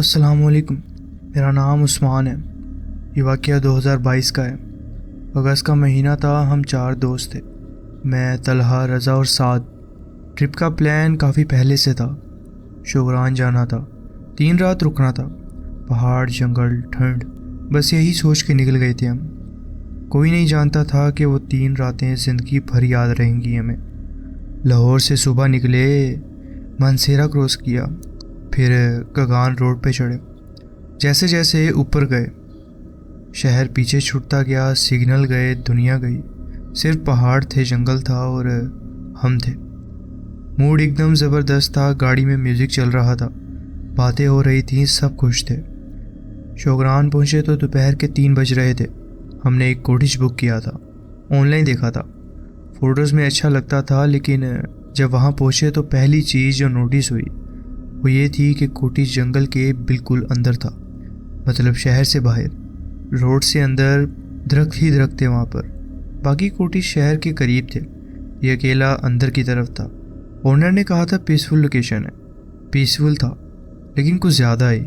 السلام علیکم، میرا نام عثمان ہے۔ یہ واقعہ 2022 کا ہے۔ اگست کا مہینہ تھا، ہم 4 دوست تھے، میں، طلحہ، رضا اور سعد۔ ٹرپ کا پلان کافی پہلے سے تھا، شوگران جانا تھا، 3 رات رکنا تھا، پہاڑ، جنگل، ٹھنڈ، بس یہی سوچ کے نکل گئے تھے ہم۔ کوئی نہیں جانتا تھا کہ وہ 3 راتیں زندگی بھر یاد رہیں گی ہمیں۔ لاہور سے صبح نکلے، مانسہرہ کراس کیا، پھر کاگان روڈ پہ چڑھے۔ جیسے جیسے اوپر گئے شہر پیچھے چھوٹتا گیا، سگنل گئے، دنیا گئی، صرف پہاڑ تھے، جنگل تھا اور ہم تھے۔ موڈ ایک دم زبردست تھا، گاڑی میں میوزک چل رہا تھا، باتیں ہو رہی تھیں، سب خوش تھے۔ شوگران پہنچے تو دوپہر کے 3 بج رہے تھے۔ ہم نے ایک کوٹیج بک کیا تھا، آن لائن دیکھا تھا، فوٹوز میں اچھا لگتا تھا، لیکن جب وہاں پہنچے تو پہلی چیز جو نوٹس ہوئی وہ یہ تھی کہ کوٹیج جنگل کے بالکل اندر تھا، مطلب شہر سے باہر، روڈ سے اندر، درخت ہی درخت تھے وہاں پر۔ باقی کوٹیج شہر کے قریب تھے، یہ اکیلا اندر کی طرف تھا۔ اونر نے کہا تھا پیسفل لوکیشن ہے، پیسفل تھا لیکن کچھ زیادہ ہی۔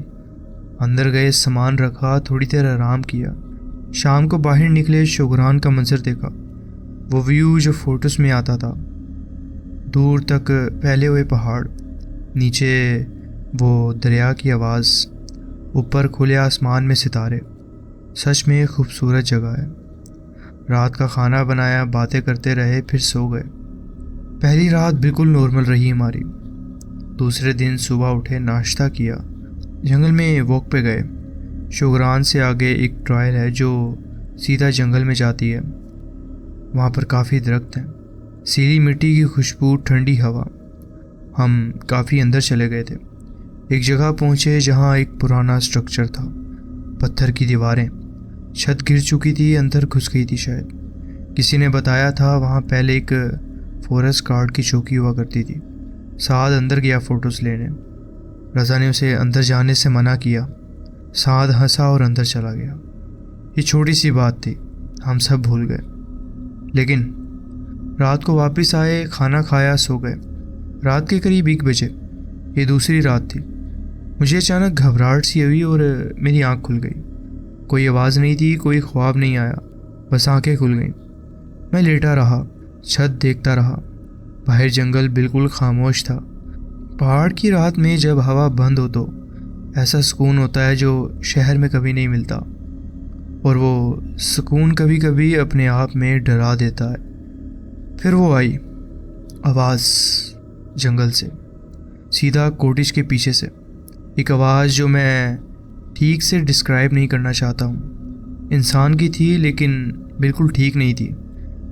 اندر گئے، سامان رکھا، تھوڑی دیر آرام کیا، شام کو باہر نکلے، شوگران کا منظر دیکھا، وہ ویو جو فوٹوز میں آتا تھا، دور تک پھیلے ہوئے پہاڑ، نیچے وہ دریا کی آواز، اوپر کھلے آسمان میں ستارے، سچ میں خوبصورت جگہ ہے۔ رات کا کھانا بنایا، باتیں کرتے رہے، پھر سو گئے۔ پہلی رات بالکل نارمل رہی ہماری۔ دوسرے دن صبح اٹھے، ناشتہ کیا، جنگل میں واک پہ گئے۔ شوگران سے آگے ایک ٹرائل ہے جو سیدھا جنگل میں جاتی ہے، وہاں پر کافی درخت ہیں، سیدھی مٹی کی خوشبو، ٹھنڈی ہوا۔ ہم کافی اندر چلے گئے تھے، ایک جگہ پہنچے جہاں ایک پرانا اسٹرکچر تھا، پتھر کی دیواریں، چھت گر چکی تھی، اندر گھس گئی تھی شاید۔ کسی نے بتایا تھا وہاں پہلے ایک فورسٹ گارڈ کی چوکی ہوا کرتی تھی۔ سعد اندر گیا فوٹوز لینے، رضا نے اسے اندر جانے سے منع کیا۔ سعد ہنسا اور اندر چلا گیا۔ یہ چھوٹی سی بات تھی، ہم سب بھول گئے۔ لیکن رات کو واپس آئے، کھانا کھایا، سو گئے۔ رات کے قریب 1 بجے، یہ دوسری رات تھی، مجھے اچانک گھبراہٹ سی ہوئی اور میری آنکھ کھل گئی۔ کوئی آواز نہیں تھی، کوئی خواب نہیں آیا، بس آنکھیں کھل گئیں۔ میں لیٹا رہا، چھت دیکھتا رہا، باہر جنگل بالکل خاموش تھا۔ پہاڑ کی رات میں جب ہوا بند ہو تو ایسا سکون ہوتا ہے جو شہر میں کبھی نہیں ملتا، اور وہ سکون کبھی کبھی اپنے آپ میں ڈرا دیتا ہے۔ پھر وہ آئی آواز جنگل سے، سیدھا کوٹیج کے پیچھے سے، ایک آواز جو میں ٹھیک سے ڈسکرائب نہیں کرنا چاہتا ہوں۔ انسان کی تھی لیکن بالکل ٹھیک نہیں تھی،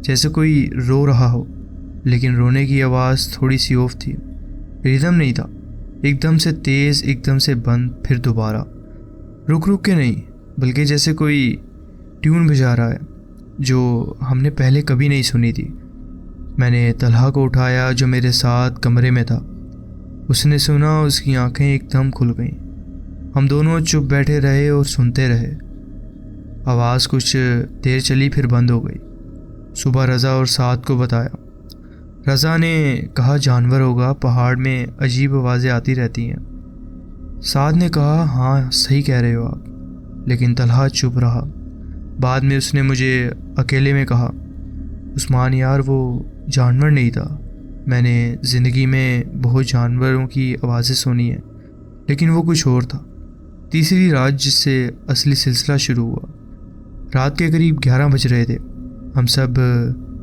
جیسے کوئی رو رہا ہو، لیکن رونے کی آواز تھوڑی سی آف تھی، ریدم نہیں تھا، ایک دم سے تیز، ایک دم سے بند، پھر دوبارہ، رک رک کے نہیں، بلکہ جیسے کوئی ٹیون بجا رہا ہے جو ہم نے پہلے کبھی نہیں سنی تھی۔ میں نے طلحہ کو اٹھایا جو میرے ساتھ کمرے میں تھا، اس نے سنا، اس کی آنکھیں ایک دم کھل گئیں۔ ہم دونوں چپ بیٹھے رہے اور سنتے رہے۔ آواز کچھ دیر چلی، پھر بند ہو گئی۔ صبح رضا اور سعد کو بتایا۔ رضا نے کہا جانور ہوگا، پہاڑ میں عجیب آوازیں آتی رہتی ہیں۔ سعد نے کہا ہاں صحیح کہہ رہے ہو آپ، لیکن طلحہ چپ رہا۔ بعد میں اس نے مجھے اکیلے میں کہا عثمان یار وہ جانور نہیں تھا، میں نے زندگی میں بہت جانوروں کی آوازیں سنی ہیں، لیکن وہ کچھ اور تھا۔ تیسری رات جس سے اصلی سلسلہ شروع ہوا، رات کے قریب 11 بج رہے تھے، ہم سب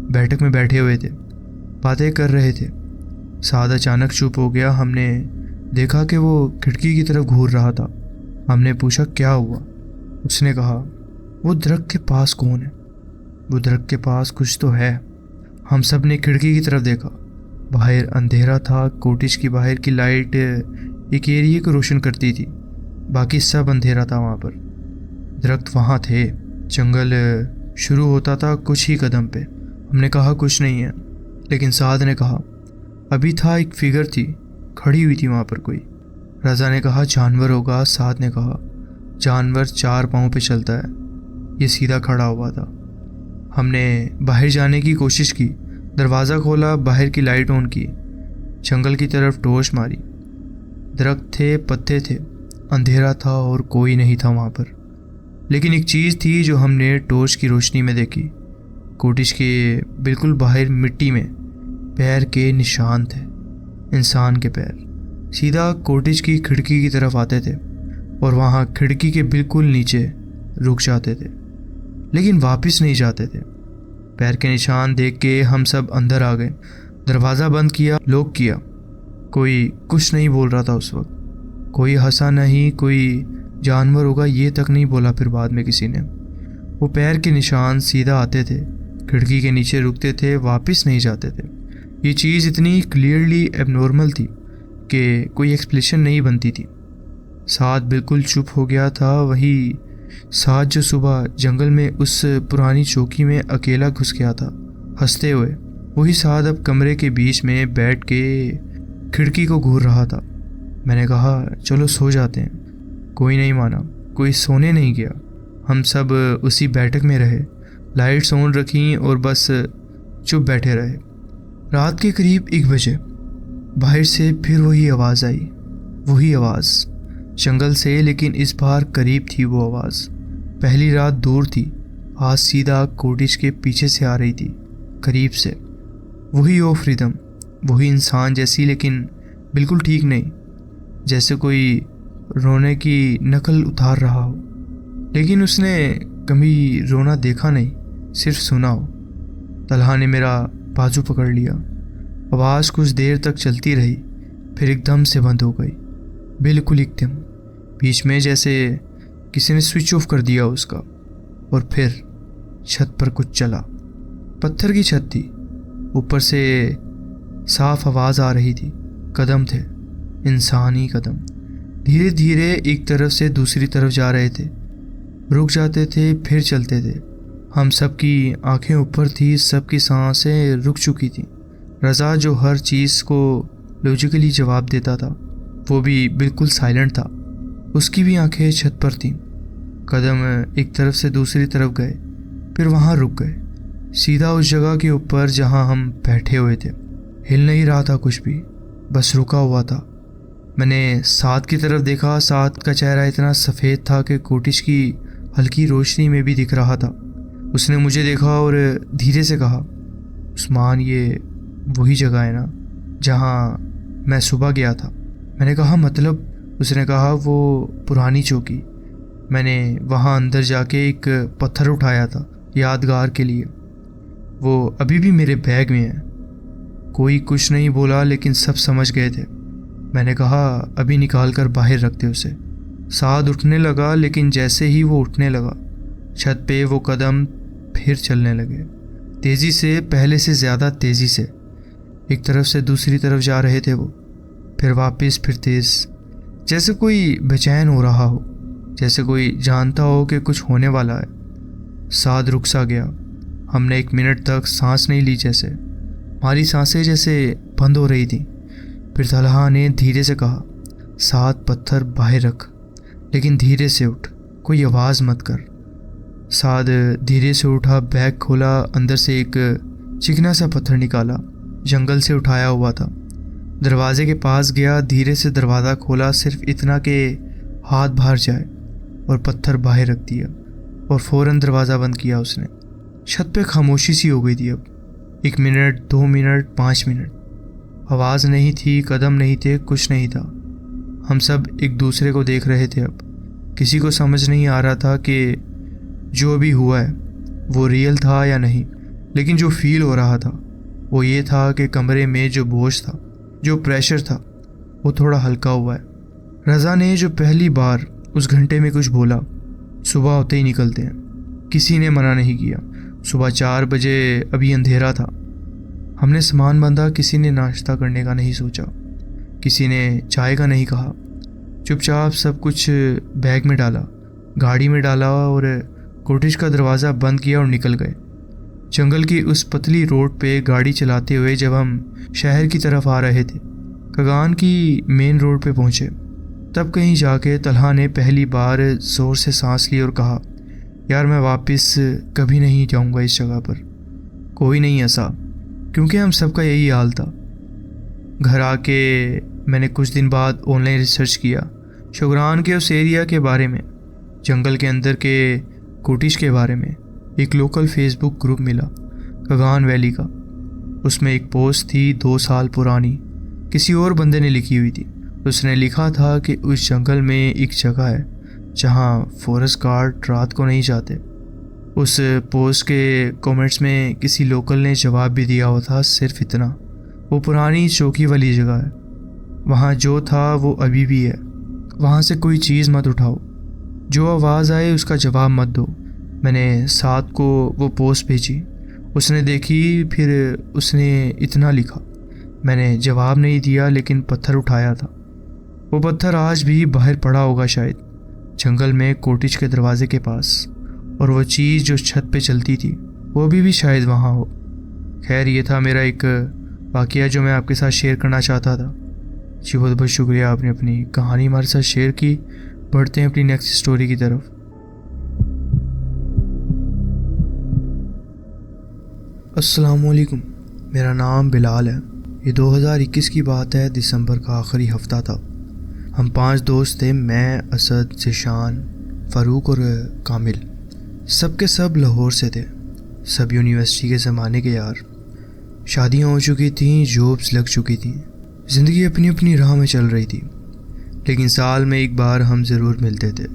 بیٹھک میں بیٹھے ہوئے تھے، باتیں کر رہے تھے۔ سعد اچانک چپ ہو گیا، ہم نے دیکھا کہ وہ کھڑکی کی طرف گھور رہا تھا۔ ہم نے پوچھا کیا ہوا؟ اس نے کہا وہ درخت کے پاس کون ہے؟ وہ درخت کے پاس کچھ تو ہے۔ ہم سب نے کھڑکی کی طرف دیکھا، باہر اندھیرا تھا، کوٹیج کی باہر کی لائٹ ایک ایریے کو روشن کرتی تھی، باقی سب اندھیرا تھا وہاں پر۔ درخت وہاں تھے، جنگل شروع ہوتا تھا کچھ ہی قدم پہ۔ ہم نے کہا کچھ نہیں ہے، لیکن سعد نے کہا ابھی تھا، ایک فگر تھی کھڑی ہوئی تھی وہاں پر کوئی۔ رضا نے کہا جانور ہوگا، سعد نے کہا جانور 4 پاؤں پہ چلتا ہے، یہ سیدھا کھڑا ہوا تھا۔ ہم نے باہر جانے کی کوشش کی، دروازہ کھولا، باہر کی لائٹ آن کی، جنگل کی طرف ٹارچ ماری۔ درخت تھے، پتے تھے، اندھیرا تھا اور کوئی نہیں تھا وہاں پر، لیکن ایک چیز تھی جو ہم نے ٹارچ کی روشنی میں دیکھی۔ کوٹیج کے بالکل باہر مٹی میں پیر کے نشان تھے، انسان کے پیر، سیدھا کوٹیج کی کھڑکی کی طرف آتے تھے اور وہاں کھڑکی کے بالکل نیچے رک جاتے تھے، لیکن واپس نہیں جاتے تھے۔ پیر کے نشان دیکھ کے ہم سب اندر آ گئے، دروازہ بند کیا، لاک کیا۔ کوئی کچھ نہیں بول رہا تھا اس وقت، کوئی ہنسا نہیں، کوئی جانور ہوگا یہ تک نہیں بولا پھر بعد میں کسی نے۔ وہ پیر کے نشان سیدھا آتے تھے، کھڑکی کے نیچے رکتے تھے، واپس نہیں جاتے تھے۔ یہ چیز اتنی کلیئرلی ایب نارمل تھی کہ کوئی ایکسپلیشن نہیں بنتی تھی۔ سعد بالکل چپ ہو گیا تھا، وہی سعد جو صبح جنگل میں اس پرانی چوکی میں اکیلا گھس گیا تھا ہنستے ہوئے، وہی سعد اب کمرے کے بیچ میں بیٹھ کے کھڑکی کو گھور رہا تھا۔ میں نے کہا چلو سو جاتے ہیں۔ کوئی نہیں مانا، کوئی سونے نہیں گیا۔ ہم سب اسی بیٹھک میں رہے، لائٹس آن رکھیں اور بس چپ بیٹھے رہے۔ رات کے قریب 1 بجے باہر سے پھر وہی آواز آئی، وہی آواز جنگل سے، لیکن اس بار قریب تھی وہ آواز۔ پہلی رات دور تھی، آج سیدھا کوٹیج کے پیچھے سے آ رہی تھی، قریب سے۔ وہی آف ریدم، وہی انسان جیسی، لیکن بالکل ٹھیک نہیں، جیسے کوئی رونے کی نقل اتار رہا ہو، لیکن اس نے کبھی رونا دیکھا نہیں، صرف سنا ہو۔ طلحہ نے میرا بازو پکڑ لیا۔ آواز کچھ دیر تک چلتی رہی، پھر ایک دم سے بند ہو گئی، بالکل ایک دم، بیچ میں جیسے کسی نے سوئچ آف کر دیا اس کا۔ اور پھر چھت پر کچھ چلا، پتھر کی چھت تھی، اوپر سے صاف آواز آ رہی تھی، قدم تھے، انسانی قدم، دھیرے دھیرے ایک طرف سے دوسری طرف جا رہے تھے، رک جاتے تھے پھر چلتے تھے۔ ہم سب کی آنکھیں اوپر تھی، سب کی سانسیں رک چکی تھیں۔ رضا جو ہر چیز کو لوجیکلی جواب دیتا تھا وہ بھی بالکل سائلنٹ تھا، اس کی بھی آنکھیں چھت پر تھیں۔ قدم ایک طرف سے دوسری طرف گئے، پھر وہاں رک گئے، سیدھا اس جگہ کے اوپر جہاں ہم بیٹھے ہوئے تھے۔ ہل نہیں رہا تھا کچھ بھی، بس رکا ہوا تھا۔ میں نے سعد کی طرف دیکھا، سعد کا چہرہ اتنا سفید تھا کہ کوٹیج کی ہلکی روشنی میں بھی دکھ رہا تھا۔ اس نے مجھے دیکھا اور دھیرے سے کہا، عثمان یہ وہی جگہ ہے نا جہاں میں صبح گیا تھا؟ میں نے کہا مطلب؟ اس نے کہا وہ پرانی چوکی، میں نے وہاں اندر جا کے ایک پتھر اٹھایا تھا یادگار کے لیے، وہ ابھی بھی میرے بیگ میں ہے۔ کوئی کچھ نہیں بولا لیکن سب سمجھ گئے تھے۔ میں نے کہا ابھی نکال کر باہر رکھتے اسے۔ سعد اٹھنے لگا، لیکن جیسے ہی وہ اٹھنے لگا چھت پہ وہ قدم پھر چلنے لگے، تیزی سے، پہلے سے زیادہ تیزی سے۔ ایک طرف سے دوسری طرف جا رہے تھے وہ، پھر واپس، پھر تیز، جیسے کوئی بے چین ہو رہا ہو، جیسے کوئی جانتا ہو کہ کچھ ہونے والا ہے۔ سعد رک سا گیا، ہم نے 1 منٹ تک سانس نہیں لی، جیسے ہماری سانسیں جیسے بند ہو رہی تھیں۔ پھر طلحہ نے دھیرے سے کہا، سعد پتھر باہر رکھ، لیکن دھیرے سے اٹھ، کوئی آواز مت کر۔ سعد دھیرے سے اٹھا، بیگ کھولا، اندر سے ایک چکنا سا پتھر نکالا، جنگل سے اٹھایا ہوا تھا۔ دروازے کے پاس گیا، دھیرے سے دروازہ کھولا، صرف اتنا کہ ہاتھ باہر جائے، اور پتھر باہر رکھ دیا، اور فوراً دروازہ بند کیا اس نے۔ چھت پہ خاموشی سی ہو گئی تھی اب، 1 منٹ، 2 منٹ، 5 منٹ، آواز نہیں تھی، قدم نہیں تھے، کچھ نہیں تھا۔ ہم سب ایک دوسرے کو دیکھ رہے تھے۔ اب کسی کو سمجھ نہیں آ رہا تھا کہ جو بھی ہوا ہے وہ ریئل تھا یا نہیں، لیکن جو فیل ہو رہا تھا وہ یہ تھا کہ کمرے میں جو بوجھ تھا، جو پریشر تھا، وہ تھوڑا ہلکا ہوا ہے۔ رضا نے جو پہلی بار اس گھنٹے میں کچھ بولا، صبح ہوتے ہی نکلتے ہیں، کسی نے منع نہیں کیا۔ صبح 4 بجے ابھی اندھیرا تھا، ہم نے سامان باندھا، کسی نے ناشتہ کرنے کا نہیں سوچا، کسی نے چائے کا نہیں کہا، چپ چاپ سب کچھ بیگ میں ڈالا، گاڑی میں ڈالا اور کوٹیج کا دروازہ بند کیا اور نکل گئے۔ جنگل کی اس پتلی روڈ پہ گاڑی چلاتے ہوئے جب ہم شہر کی طرف آ رہے تھے، کگان کی مین روڈ پہ پہنچے، تب کہیں جا کے طلحہ نے پہلی بار زور سے سانس لی اور کہا، یار میں واپس کبھی نہیں جاؤں گا اس جگہ پر۔ کوئی نہیں ہنسا، کیونکہ ہم سب کا یہی حال تھا۔ گھر آ کے میں نے کچھ دن بعد آن لائن ریسرچ کیا، شوگران کے اس ایریا کے بارے میں، جنگل کے اندر کے کوٹیج کے بارے میں ایک لوکل فیس بک گروپ ملا، کگان ویلی کا۔ اس میں ایک پوسٹ تھی 2 سال پرانی، کسی اور بندے نے لکھی ہوئی تھی۔ اس نے لکھا تھا کہ اس جنگل میں ایک جگہ ہے جہاں فورسٹ گارڈ رات کو نہیں جاتے۔ اس پوسٹ کے کومنٹس میں کسی لوکل نے جواب بھی دیا ہوا تھا، صرف اتنا، وہ پرانی چوکی والی جگہ ہے، وہاں جو تھا وہ ابھی بھی ہے، وہاں سے کوئی چیز مت اٹھاؤ، جو آواز آئے اس کا جواب مت دو۔ میں نے ساتھ کو وہ پوسٹ بھیجی، اس نے دیکھی، پھر اس نے اتنا لکھا۔ میں نے جواب نہیں دیا لیکن پتھر اٹھایا تھا۔ وہ پتھر آج بھی باہر پڑا ہوگا، شاید جنگل میں کوٹیج کے دروازے کے پاس، اور وہ چیز جو چھت پہ چلتی تھی وہ ابھی بھی شاید وہاں ہو۔ خیر، یہ تھا میرا ایک واقعہ جو میں آپ کے ساتھ شیئر کرنا چاہتا تھا۔ جی بہت بہت شکریہ، آپ نے اپنی کہانی ہمارے ساتھ شیئر کی۔ بڑھتے ہیں اپنی نیکسٹ سٹوری کی طرف۔ السلام علیکم، میرا نام بلال ہے۔ یہ 2021 کی بات ہے، دسمبر کا آخری ہفتہ تھا۔ ہم 5 دوست تھے، میں، اسد، ذیشان، فاروق اور کامل۔ سب کے سب لاہور سے تھے، سب یونیورسٹی کے زمانے کے یار۔ شادیاں ہو چکی تھیں، جابس لگ چکی تھیں، زندگی اپنی اپنی راہ میں چل رہی تھی، لیکن سال میں ایک بار ہم ضرور ملتے تھے۔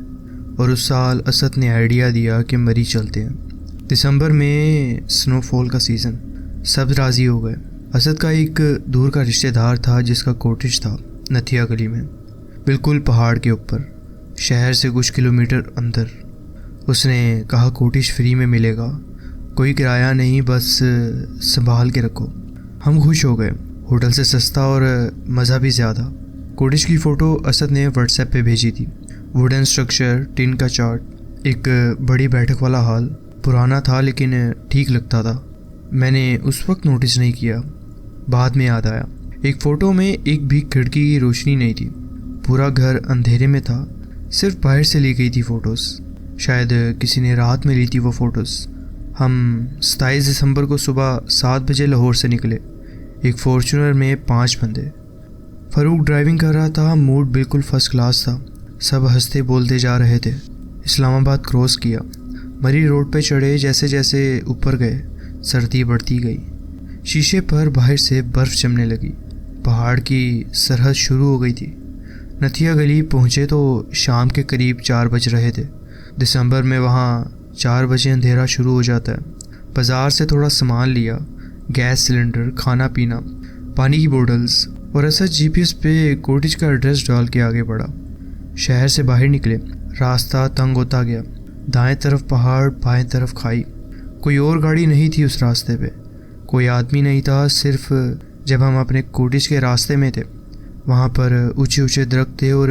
اور اس سال اسد نے آئیڈیا دیا کہ مری چلتے ہیں۔ دسمبر میں سنو فال کا سیزن، سب راضی ہو گئے۔ اسد کا ایک دور کا رشتہ دار تھا جس کا کوٹیج تھا نتھیا گلی میں، بالکل پہاڑ کے اوپر، شہر سے کچھ کلومیٹر اندر۔ اس نے کہا کوٹیج فری میں ملے گا، کوئی کرایہ نہیں، بس سنبھال کے رکھو۔ ہم خوش ہو گئے، ہوٹل سے سستا اور مزہ بھی زیادہ۔ کوٹیج کی فوٹو اسد نے واٹس ایپ پہ بھیجی تھی، ووڈن اسٹرکچر، ٹن کا چارٹ، ایک بڑی بیٹھک والا ہال، پرانا تھا لیکن ٹھیک لگتا تھا۔ میں نے اس وقت نوٹس نہیں کیا، بعد میں یاد آیا۔ ایک فوٹو میں ایک بھی کھڑکی کی روشنی نہیں تھی، پورا گھر اندھیرے میں تھا، صرف باہر سے لی گئی تھی فوٹوز، شاید کسی نے رات میں لی تھی وہ فوٹوز۔ ہم 27 دسمبر کو صبح 7 بجے لاہور سے نکلے، ایک فارچونر میں 5 بندے۔ فاروق ڈرائیونگ کر رہا تھا، موڈ بالکل فرسٹ کلاس تھا، سب ہنستے بولتے جا رہے تھے۔ اسلام آباد کراس کیا، مری روڈ پہ چڑھے، جیسے جیسے اوپر گئے سردی بڑھتی گئی، شیشے پر باہر سے برف جمنے لگی، پہاڑ کی سرحد شروع ہو گئی تھی۔ نتھیا گلی پہنچے تو شام کے قریب 4 بج رہے تھے۔ دسمبر میں وہاں 4 بجے اندھیرا شروع ہو جاتا ہے۔ بازار سے تھوڑا سامان لیا، گیس سلنڈر، کھانا پینا، پانی کی بوٹلز، اور ایسا جی پی ایس پہ کوٹیج کا ایڈریس ڈال کے آگے بڑھا۔ شہر سے باہر نکلے، راستہ تنگ ہوتا گیا، دائیں طرف پہاڑ، بائیں طرف کھائی۔ کوئی اور گاڑی نہیں تھی اس راستے پہ، کوئی آدمی نہیں تھا۔ صرف جب ہم اپنے کوٹیج کے راستے میں تھے، وہاں پر اونچے اونچے درخت تھے اور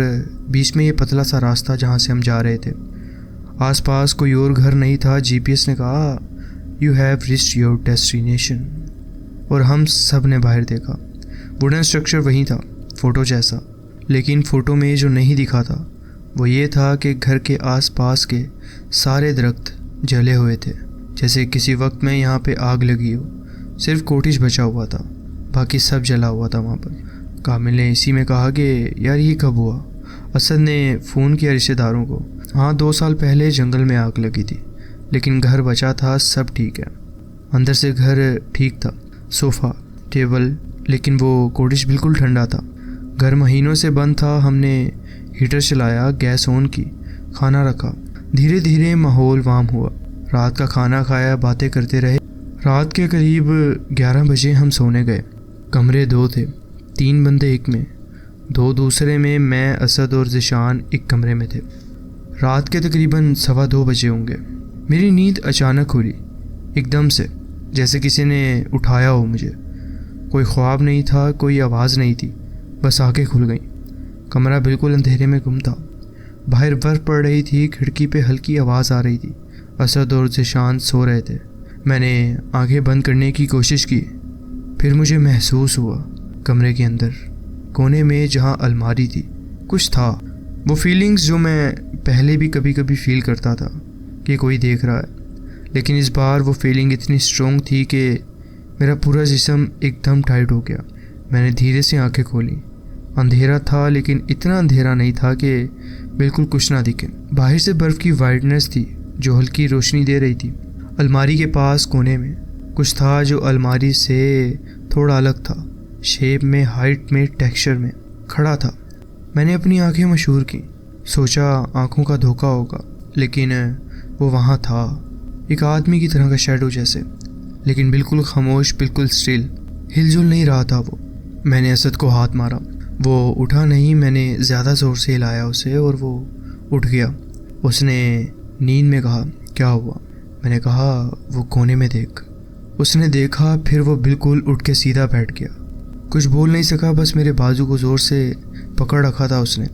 بیچ میں یہ پتلا سا راستہ جہاں سے ہم جا رہے تھے۔ آس پاس کوئی اور گھر نہیں تھا۔ جی پی ایس نے کہا you have reached your destination, اور ہم سب نے باہر دیکھا۔ ووڈن اسٹرکچر وہیں تھا، فوٹو جیسا، لیکن فوٹو میں جو نہیں دکھا تھا وہ یہ تھا کہ گھر کے آس پاس کے سارے درخت جلے ہوئے تھے، جیسے کسی وقت میں یہاں پہ آگ لگی ہو۔ صرف کوٹیج بچا ہوا تھا، باقی سب جلا ہوا تھا وہاں پر۔ کامل نے اسی میں کہا کہ یار یہ کب ہوا؟ اسد نے فون کیا رشتہ داروں کو۔ ہاں 2 سال پہلے جنگل میں آگ لگی تھی، لیکن گھر بچا تھا، سب ٹھیک ہے۔ اندر سے گھر ٹھیک تھا، صوفہ، ٹیبل، لیکن وہ کوٹیج بالکل ٹھنڈا تھا۔ گھر مہینوں سے بند تھا۔ ہم نے ہیٹر چلایا، گیس آن کی، کھانا رکھا، دھیرے دھیرے ماحول وارم ہوا۔ رات کا کھانا کھایا، باتیں کرتے رہے۔ رات کے قریب 11 بجے ہم سونے گئے۔ کمرے 2 تھے، 3 بندے ایک میں، 2 دوسرے میں، میں، اسد اور ذیشان ایک کمرے میں تھے۔ رات کے تقریباً 2:15 بجے ہوں گے۔ میری نیند اچانک کھلی، ایک دم سے، جیسے کسی نے اٹھایا ہو مجھے۔ کوئی خواب نہیں تھا، کوئی آواز نہیں تھی، بس آنکھیں کھل گئیں۔ کمرہ بالکل اندھیرے میں گم تھا، باہر برف پڑ رہی تھی، کھڑکی پہ ہلکی آواز آ رہی تھی۔ اسد اور ذیشان سو رہے تھے۔ میں نے آنکھیں بند کرنے کی کوشش کی، پھر مجھے محسوس ہوا کمرے کے اندر کونے میں جہاں الماری تھی کچھ تھا۔ وہ فیلنگز جو میں پہلے بھی کبھی کبھی فیل کرتا تھا کہ کوئی دیکھ رہا ہے، لیکن اس بار وہ فیلنگ اتنی اسٹرانگ تھی کہ میرا پورا جسم ایک دم ٹائٹ ہو گیا۔ میں نے دھیرے سے آنکھیں کھولی، اندھیرا تھا لیکن اتنا اندھیرا نہیں تھا کہ بالکل کچھ نہ دکھے۔ باہر سے برف کی وائٹنس تھی جو ہلکی روشنی دے رہی تھی۔ الماری کے پاس کونے میں کچھ تھا جو الماری سے تھوڑا الگ تھا، شیپ میں، ہائٹ میں، ٹیکسچر میں کھڑا تھا۔ میں نے اپنی آنکھیں مشہور کی، سوچا آنکھوں کا دھوکہ ہوگا، لیکن وہ وہاں تھا، ایک آدمی کی طرح کا شیڈو جیسے، لیکن بالکل خاموش، بالکل اسٹل، ہل جل نہیں رہا تھا وہ۔ میں نے اسد کو ہاتھ مارا، وہ اٹھا نہیں۔ میں نے زیادہ زور سے ہلایا اسے اور وہ اٹھ گیا۔ اس نے نیند میں کہا، کیا ہوا؟ میں نے کہا، وہ کونے میں دیکھ۔ اس نے دیکھا، پھر وہ بالکل اٹھ کے سیدھا بیٹھ گیا۔ کچھ بول نہیں سکا، بس میرے بازو کو زور سے پکڑ رکھا تھا اس نے۔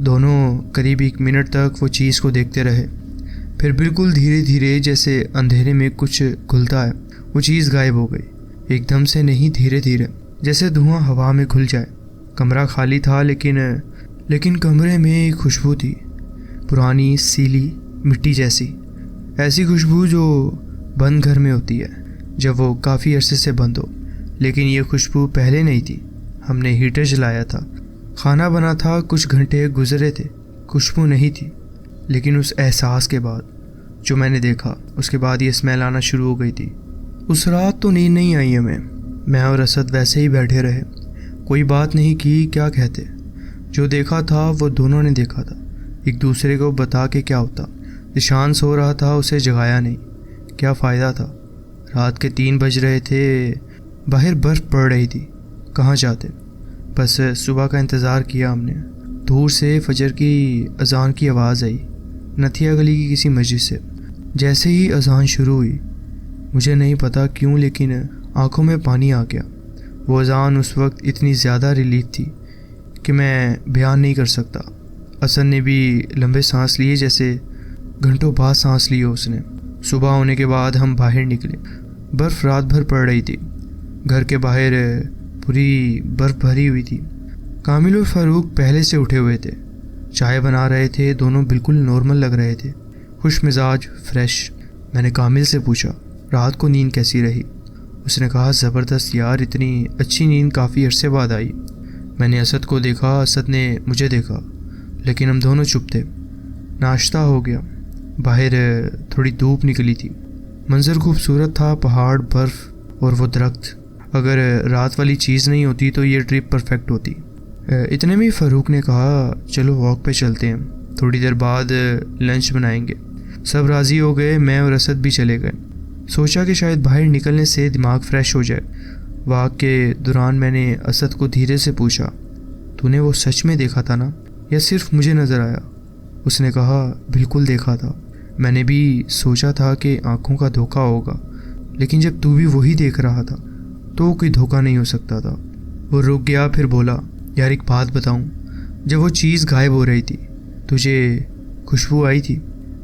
دونوں قریب 1 منٹ تک وہ چیز کو دیکھتے رہے، پھر بالکل دھیرے دھیرے جیسے اندھیرے میں کچھ گھلتا ہے، وہ چیز غائب ہو گئی۔ ایک دم سے نہیں، دھیرے دھیرے، جیسے دھواں ہوا میں گھل جائے۔ کمرہ خالی تھا لیکن کمرے میں ایک خوشبو تھی، پرانی، سیلی، مٹی جیسی، ایسی خوشبو جو بند گھر میں ہوتی ہے جب وہ کافی عرصے سے بند ہو۔ لیکن یہ خوشبو پہلے نہیں تھی۔ ہم نے ہیٹر جلایا تھا، کھانا بنا تھا، کچھ گھنٹے گزرے تھے، خوشبو نہیں تھی۔ لیکن اس احساس کے بعد جو میں نے دیکھا، اس کے بعد یہ اسمیل آنا شروع ہو گئی تھی۔ اس رات تو نیند نہیں آئی ہمیں۔ میں اور اسد ویسے ہی بیٹھے رہے، کوئی بات نہیں کی۔ کیا کہتے؟ جو دیکھا تھا وہ دونوں نے دیکھا تھا، ایک دوسرے کو بتا کے کیا ہوتا؟ ذیشان سو رہا تھا، اسے جگایا نہیں، کیا فائدہ تھا؟ رات کے 3 بج رہے تھے، باہر برف پڑ رہی تھی، کہاں جاتے؟ بس صبح کا انتظار کیا ہم نے۔ دور سے فجر کی اذان کی آواز آئی، نتھیا گلی کی کسی مسجد سے۔ جیسے ہی اذان شروع ہوئی، مجھے نہیں پتا کیوں لیکن آنکھوں میں پانی آ گیا۔ وہ اذان اس وقت اتنی زیادہ ریلیف تھی کہ میں بیان نہیں کر سکتا۔ اسد نے بھی لمبے سانس لیے، جیسے گھنٹوں بعد سانس لی ہو اس نے۔ صبح ہونے کے بعد ہم باہر نکلے۔ برف رات بھر پڑ رہی تھی، گھر کے باہر پوری برف بھری ہوئی تھی۔ کامل اور فاروق پہلے سے اٹھے ہوئے تھے، چائے بنا رہے تھے، دونوں بالکل نارمل لگ رہے تھے، خوش مزاج، فریش۔ میں نے کامل سے پوچھا، رات کو نیند کیسی رہی؟ اس نے کہا، زبردست یار، اتنی اچھی نیند کافی عرصے بعد آئی۔ میں نے اسد کو دیکھا، اسد نے مجھے دیکھا، لیکن ہم دونوں چپ تھے۔ ناشتہ ہو گیا، باہر تھوڑی دھوپ نکلی تھی، منظر خوبصورت تھا، پہاڑ، برف اور وہ درخت۔ اگر رات والی چیز نہیں ہوتی تو یہ ٹرپ پرفیکٹ ہوتی۔ اتنے میں فاروق نے کہا، چلو واک پہ چلتے ہیں، تھوڑی دیر بعد لنچ بنائیں گے۔ سب راضی ہو گئے، میں اور اسد بھی چلے گئے۔ سوچا کہ شاید باہر نکلنے سے دماغ فریش ہو جائے۔ واک کے دوران میں نے اسد کو دھیرے سے پوچھا، تو نے وہ سچ میں دیکھا تھا نا، یا صرف مجھے نظر آیا؟ اس نے کہا، بالکل دیکھا تھا۔ میں نے بھی سوچا تھا کہ آنکھوں کا دھوکہ ہوگا، لیکن جب تو بھی وہی دیکھ رہا تھا تو کوئی دھوکہ نہیں ہو سکتا تھا۔ وہ رک گیا، پھر بولا، یار ایک بات بتاؤں، جب وہ چیز غائب ہو رہی تھی تجھے خوشبو آئی تھی؟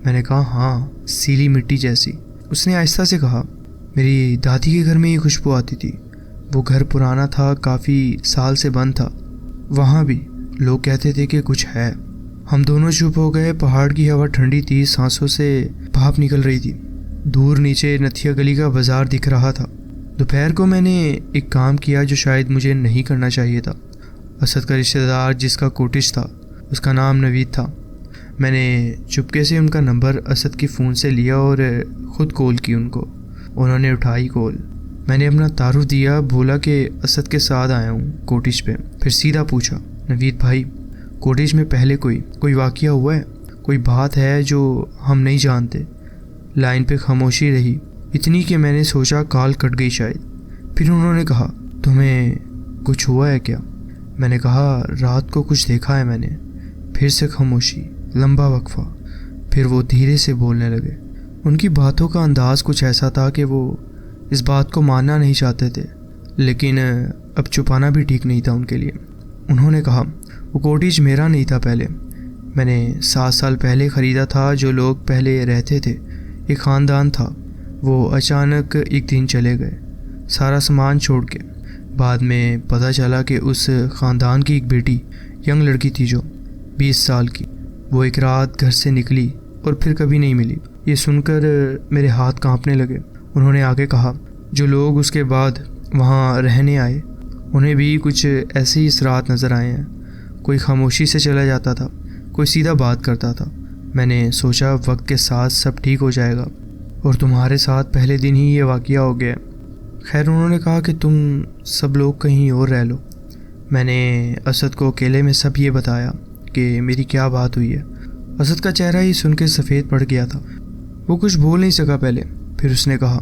میں نے کہا، ہاں، سیلی مٹی جیسی۔ اس نے آہستہ سے کہا، میری دادی کے گھر میں یہ خوشبو آتی تھی، وہ گھر پرانا تھا، کافی سال سے بند تھا، وہاں بھی لوگ کہتے تھے کہ کچھ ہے۔ ہم دونوں چپ ہو گئے۔ پہاڑ کی ہوا ٹھنڈی تھی، سانسوں سے بھاپ نکل رہی تھی۔ دور نیچے نتھیا گلی کا بازار دکھ رہا تھا۔ دوپہر کو میں نے ایک کام کیا جو شاید مجھے نہیں کرنا چاہیے تھا۔ اسد کا رشتہ دار جس کا کوٹیج تھا، اس کا نام نوید تھا۔ میں نے چپکے سے ان کا نمبر اسد کی فون سے لیا اور خود کال کی ان کو۔ انہوں نے اٹھائی کال۔ میں نے اپنا تعارف دیا، بولا کہ اسد کے ساتھ آیا ہوں کوٹیج پہ۔ پھر سیدھا پوچھا، نوید بھائی، کوٹیج میں پہلے کوئی واقعہ ہوا ہے؟ کوئی بات ہے جو ہم نہیں جانتے؟ لائن پہ خاموشی رہی، اتنی کہ میں نے سوچا کال کٹ گئی شاید۔ پھر انہوں نے کہا، تمہیں کچھ ہوا ہے کیا؟ میں نے کہا، رات کو کچھ دیکھا ہے میں نے۔ پھر سے خاموشی، لمبا وقفہ، پھر وہ دھیرے سے بولنے لگے۔ ان کی باتوں کا انداز کچھ ایسا تھا کہ وہ اس بات کو ماننا نہیں چاہتے تھے، لیکن اب چھپانا بھی ٹھیک نہیں تھا ان کے لیے۔ انہوں نے کہا، وہ کوٹیج میرا نہیں تھا پہلے، میں نے 7 سال پہلے خریدا تھا۔ جو لوگ پہلے رہتے تھے ایک خاندان تھا، وہ اچانک ایک دن چلے گئے سارا سامان چھوڑ کے۔ بعد میں پتہ چلا کہ اس خاندان کی ایک بیٹی، ینگ لڑکی تھی جو 20 سال کی، وہ ایک رات گھر سے نکلی اور پھر کبھی نہیں ملی۔ یہ سن کر میرے ہاتھ کانپنے لگے۔ انہوں نے آگے کہا، جو لوگ اس کے بعد وہاں رہنے آئے انہیں بھی کچھ ایسے ہی اثرات نظر آئے ہیں۔ کوئی خاموشی سے چلا جاتا تھا، کوئی سیدھا بات کرتا تھا۔ میں نے سوچا وقت کے ساتھ سب ٹھیک ہو جائے گا، اور تمہارے ساتھ پہلے دن ہی یہ واقعہ ہو گیا۔ خیر انہوں نے کہا کہ تم سب لوگ کہیں اور رہ لو۔ میں نے اسد کو اکیلے میں سب یہ بتایا کہ میری کیا بات ہوئی ہے۔ اسد کا چہرہ ہی سن کے سفید پڑ گیا تھا۔ وہ کچھ بول نہیں سکا پہلے، پھر اس نے کہا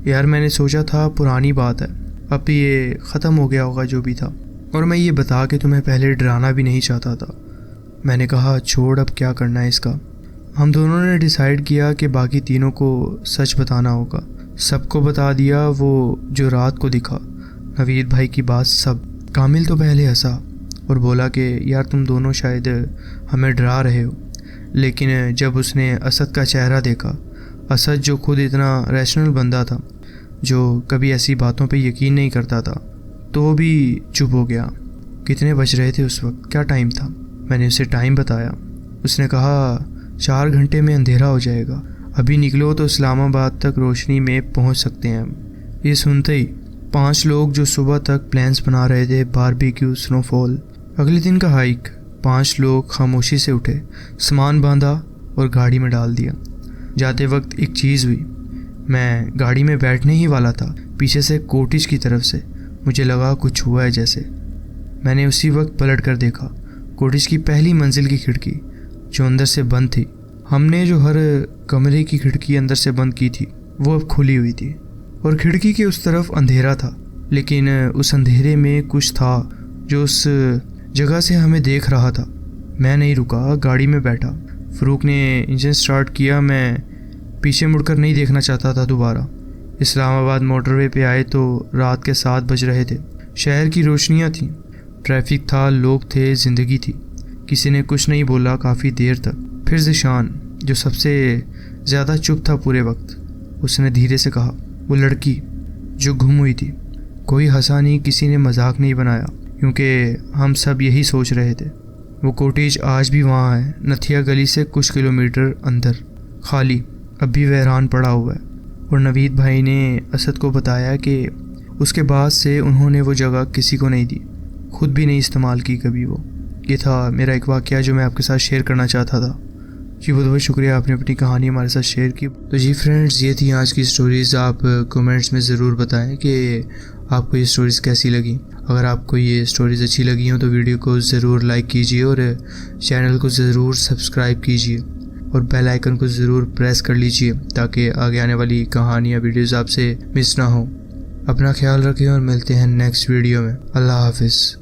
یار میں نے سوچا تھا پرانی بات ہے، اب بھی یہ ختم ہو گیا ہوگا جو بھی تھا، اور میں یہ بتا کہ تمہیں پہلے ڈرانا بھی نہیں چاہتا تھا۔ میں نے کہا چھوڑ اب کیا کرنا ہے اس کا۔ ہم دونوں نے ڈیسائیڈ کیا کہ باقی تینوں کو سچ بتانا ہوگا۔ سب کو بتا دیا وہ جو رات کو دکھا۔ نوید بھائی کی بات سب۔ کامل تو پہلے ہنسا اور بولا کہ یار تم دونوں شاید ہمیں ڈرا رہے ہو، لیکن جب اس نے اسد کا چہرہ دیکھا، اسد جو خود اتنا ریشنل بندہ تھا، جو کبھی ایسی باتوں پہ یقین نہیں کرتا تھا، تو وہ بھی چپ ہو گیا۔ کتنے بج رہے تھے اس وقت؟ کیا ٹائم تھا؟ میں نے اسے ٹائم بتایا۔ اس نے کہا 4 گھنٹے میں اندھیرا ہو جائے گا، ابھی نکلو تو اسلام آباد تک روشنی میں پہنچ سکتے ہیں ہم۔ یہ سنتے ہی 5 لوگ جو صبح تک پلانس بنا رہے تھے، باربیکیو، سنو فال، اگلے دن کا ہائیک، 5 لوگ خاموشی سے اٹھے، سامان باندھا اور گاڑی میں ڈال دیا۔ جاتے وقت ایک چیز ہوئی، میں گاڑی میں بیٹھنے ہی والا تھا، پیچھے سے کوٹیج کی طرف سے مجھے لگا کچھ ہوا ہے جیسے۔ میں نے اسی وقت پلٹ کر دیکھا، کوٹیج کی پہلی منزل کی کھڑکی جو اندر سے بند تھی، ہم نے جو ہر کمرے کی کھڑکی اندر سے بند کی تھی وہ اب کھلی ہوئی تھی، اور کھڑکی کے اس طرف اندھیرا تھا، لیکن اس اندھیرے میں کچھ تھا جو اس جگہ سے ہمیں دیکھ رہا تھا۔ میں نہیں رکا، گاڑی میں بیٹھا۔ فروخ نے انجن سٹارٹ کیا۔ میں پیچھے مڑ کر نہیں دیکھنا چاہتا تھا دوبارہ۔ اسلام آباد موٹر وے پہ آئے تو رات کے 7 بج رہے تھے۔ شہر کی روشنیاں تھیں، ٹریفک تھا، لوگ تھے، زندگی تھی۔ کسی نے کچھ نہیں بولا کافی دیر تک۔ پھر ذیشان جو سب سے زیادہ چپ تھا پورے وقت، اس نے دھیرے سے کہا وہ لڑکی جو گم ہوئی تھی۔ کوئی ہنسا نہیں، کسی نے مذاق نہیں بنایا، کیونکہ ہم سب یہی سوچ رہے تھے۔ وہ کوٹیج آج بھی وہاں ہے، نتھیا گلی سے کچھ کلومیٹر اندر، خالی، اب بھی ویران پڑا ہوا ہے۔ اور نوید بھائی نے اسد کو بتایا کہ اس کے بعد سے انہوں نے وہ جگہ کسی کو نہیں دی، خود بھی نہیں استعمال کی کبھی وہ۔ یہ تھا میرا ایک واقعہ جو میں آپ کے ساتھ شیئر کرنا چاہتا تھا۔ جی بہت بہت شکریہ، آپ نے اپنی کہانی ہمارے ساتھ شیئر کی۔ تو جی فرینڈز، یہ تھی آج کی سٹوریز۔ آپ کومنٹس میں ضرور بتائیں کہ آپ کو یہ سٹوریز کیسی لگیں۔ اگر آپ کو یہ سٹوریز اچھی لگی ہوں تو ویڈیو کو ضرور لائک کیجیے، اور چینل کو ضرور سبسکرائب کیجیے، اور بیل آئیکن کو ضرور پریس کر لیجیے تاکہ آگے آنے والی کہانیاں ویڈیوز آپ سے مس نہ ہوں۔ اپنا خیال رکھیں اور ملتے ہیں نیکسٹ ویڈیو میں۔ اللہ حافظ۔